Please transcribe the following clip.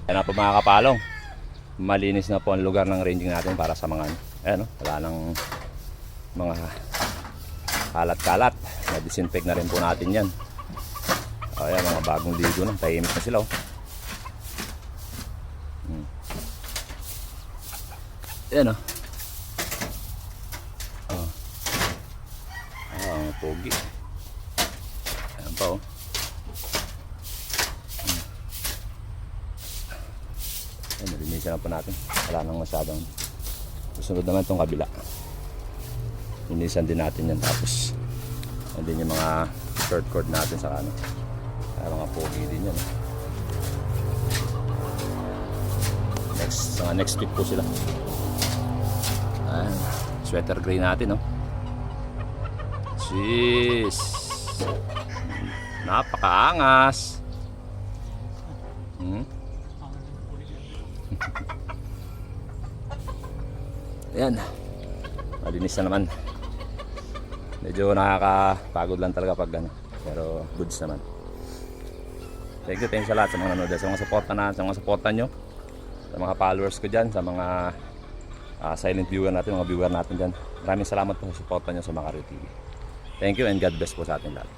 Ayan na po mga kapalong. Malinis na po ang lugar ng ranging natin para sa mga ayan, no? Wala nang mga kalat-kalat. Na-disinfect na rin po natin yan. Ayan, mga bagong ligo na. Tahimik na sila. Ayan o. Ang pogi. Ayan pa o. Ayan, nalinisan na po natin. Wala nang masyadong. Susunod naman itong kabila. Linisan din natin yan. Tapos andin yung mga short cord natin sa kanan. Ay, mga pogi din yan. Next week po sila. Ayan, sweater gray natin, no? Jeez, napakaangas. Ayan, malinis na naman. Medyo nakakapagod lang talaga pag ano, pero goods naman. Thank you sa lahat sa mga nanonood, sa mga suporta nyo, sa mga followers ko dyan, sa mga silent viewer natin, mga viewer natin dyan. Maraming salamat po sa suporta nyo sa Macario TV. Thank you and God bless po sa ating lahat.